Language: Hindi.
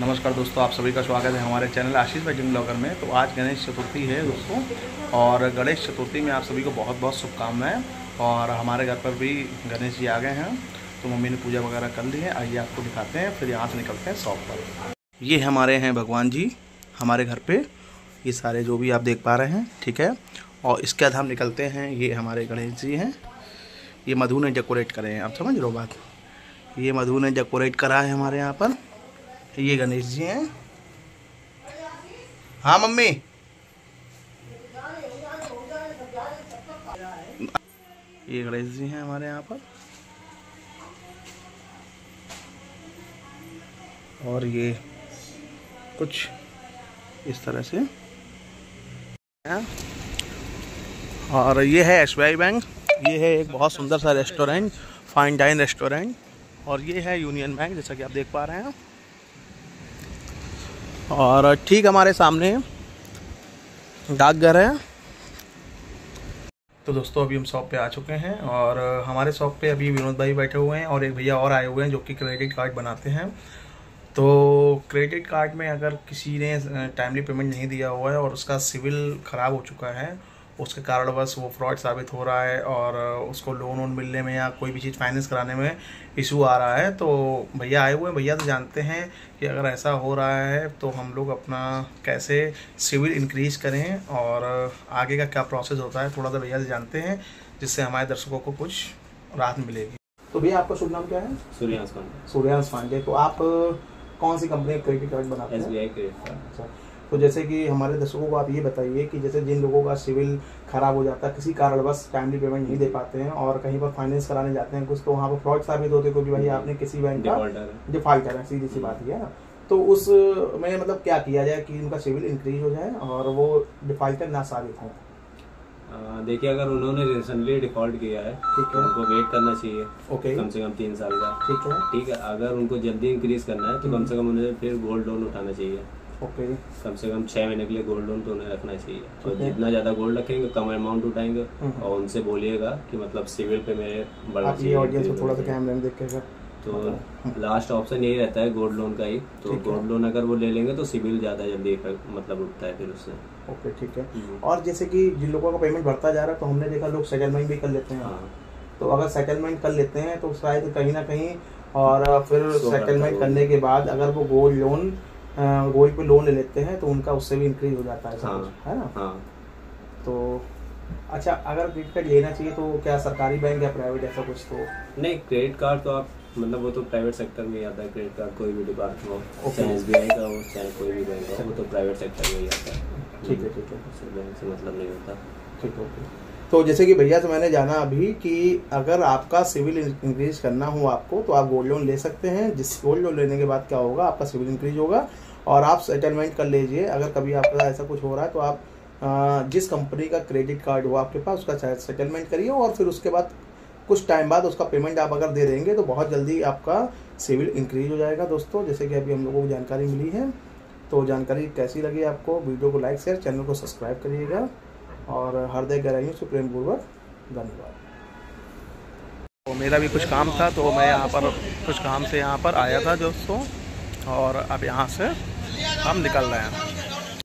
नमस्कार दोस्तों, आप सभी का स्वागत है हमारे चैनल आशीष वेडिंग ब्लॉगर में। तो आज गणेश चतुर्थी है दोस्तों, और गणेश चतुर्थी में आप सभी को बहुत बहुत शुभकामनाएं। और हमारे घर पर भी गणेश जी आ गए हैं, तो मम्मी ने पूजा वगैरह कर ली है। आइए आपको दिखाते हैं, फिर यहाँ से निकलते हैं शॉप पर। ये हमारे हैं भगवान जी हमारे घर पर, ये सारे जो भी आप देख पा रहे हैं, ठीक है। और इसके बाद हम निकलते हैं, ये हमारे गणेश जी हैं। ये मधु ने डेकोरेट करे हैं, आप समझ रहे हो बात। ये मधु ने डेकोरेट करा है हमारे यहाँ पर। ये गणेश जी हैं। हाँ मम्मी, ये गणेश जी हैं हमारे यहाँ पर। और ये कुछ इस तरह से, और ये है SBI बैंक। ये है एक बहुत सुंदर सा रेस्टोरेंट, फाइन डाइन रेस्टोरेंट। और ये है यूनियन बैंक, जैसा कि आप देख पा रहे हैं। और ठीक हमारे सामने डाकघर है। तो दोस्तों अभी हम शॉप पे आ चुके हैं, और हमारे शॉप पे अभी विनोद भाई बैठे हुए हैं और एक भैया और आए हुए हैं जो कि क्रेडिट कार्ड बनाते हैं। तो क्रेडिट कार्ड में अगर किसी ने टाइमली पेमेंट नहीं दिया हुआ है और उसका सिविल ख़राब हो चुका है, उसके कारण बस वो फ्रॉड साबित हो रहा है और उसको लोन वोन मिलने में या कोई भी चीज़ फाइनेंस कराने में इशू आ रहा है, तो भैया आए हुए हैं। भैया तो जानते हैं कि अगर ऐसा हो रहा है तो हम लोग अपना कैसे सिविल इंक्रीज करें और आगे का क्या प्रोसेस होता है, थोड़ा सा भैया से जानते हैं, जिससे हमारे दर्शकों को कुछ राहत मिलेगी। तो भैया आपका शुभ नाम क्या है? सूर्यांश पांडे। सूर्यांश पांडे। तो आप कौन सी कंपनी का क्रेडिट कार्ड बनाते हैं? SBI credit card. अच्छा, तो जैसे कि हमारे दर्शकों को आप ये बताइए कि जैसे जिन लोगों का सिविल खराब हो जाता है, किसी कारणवश टाइमली पेमेंट नहीं दे पाते हैं और कहीं पर फाइनेंस कराने जाते हैं कुछ, तो वहाँ पर फ्रॉड साबित होते हैं क्योंकि भाई आपने किसी बैंक का डिफॉल्टर है, सीधी सी बात है ना। तो उस में मतलब क्या किया जाए कि उनका सिविल इंक्रीज हो जाए और वो डिफॉल्टर ना साबित हो? देखिए, अगर उन्होंने रिसेंटली डिफॉल्ट किया है तो उनको वेट करना चाहिए। ओके, कम से कम 3 साल का। ठीक है। अगर उनको जल्दी इंक्रीज करना है तो कम से कम उन्हें फिर गोल्ड लोन उठाना चाहिए। ओके, कम से कम 6 महीने के लिए गोल्ड लोन तो उन्हें रखना चाहिए। और जितना ज्यादा गोल्ड रखेंगे कम अमाउंट उठाएंगे, और उनसे बोलिएगा कि मतलब सिविल पे मेरे बढ़ना चाहिए। ऑडियंस को थोड़ा सा कैमरा में देखिएगा। तो लास्ट ऑप्शन यही रहता है गोल्ड लोन का ही। तो गोल्ड लोन अगर वो ले लेंगे तो सिविल ज्यादा जल्दी मतलब उठता है फिर उससे। ओके, ठीक है। और जैसे कि जिन लोगों का पेमेंट बढ़ता जा रहा है, तो हमने देखा लोग सेटलमेंट भी कर लेते हैं। तो अगर सेटलमेंट कर लेते हैं तो शायद कहीं ना कहीं, और फिर सेटलमेंट करने के बाद अगर वो गोल्ड पे लोन ले लेते हैं तो उनका उससे भी इंक्रीज हो जाता है, है ना? तो अच्छा, अगर क्रेडिट कार्ड लेना चाहिए तो क्या सरकारी बैंक या प्राइवेट, ऐसा कुछ? तो नहीं, क्रेडिट कार्ड तो आप मतलब वो तो प्राइवेट सेक्टर में ही आता है। क्रेडिट कार्ड कोई भी डिपार्टमेंट हो, चाहे SBI का हो चाहे कोई भी बैंक हो, वो तो प्राइवेट सेक्टर में ही आता है। ठीक है, ठीक है। बैंक से मतलब नहीं होता। ठीक है, ओके। तो जैसे कि भैया से मैंने जाना अभी कि अगर आपका सिविल इंक्रीज करना हो आपको, तो आप गोल्ड लोन ले सकते हैं। जिस गोल्ड लोन लेने के बाद क्या होगा, आपका सिविल इंक्रीज होगा और आप सेटलमेंट कर लीजिए। अगर कभी आपका ऐसा कुछ हो रहा है तो आप जिस कंपनी का क्रेडिट कार्ड हो आपके पास, उसका सेटलमेंट करिए और फिर उसके बाद कुछ टाइम बाद उसका पेमेंट आप अगर दे देंगे तो बहुत जल्दी आपका सिविल इंक्रीज हो जाएगा। दोस्तों, जैसे कि अभी हम लोगों को जानकारी मिली है, तो जानकारी कैसी लगी आपको? वीडियो को लाइक शेयर, चैनल को सब्सक्राइब करिएगा और हृदय गहराइयों से प्रेम पूर्वक धन्यवाद। तो मेरा भी कुछ काम था, तो मैं यहाँ पर कुछ काम से यहाँ पर आया था दोस्तों, और अब यहाँ से हम निकल रहे हैं।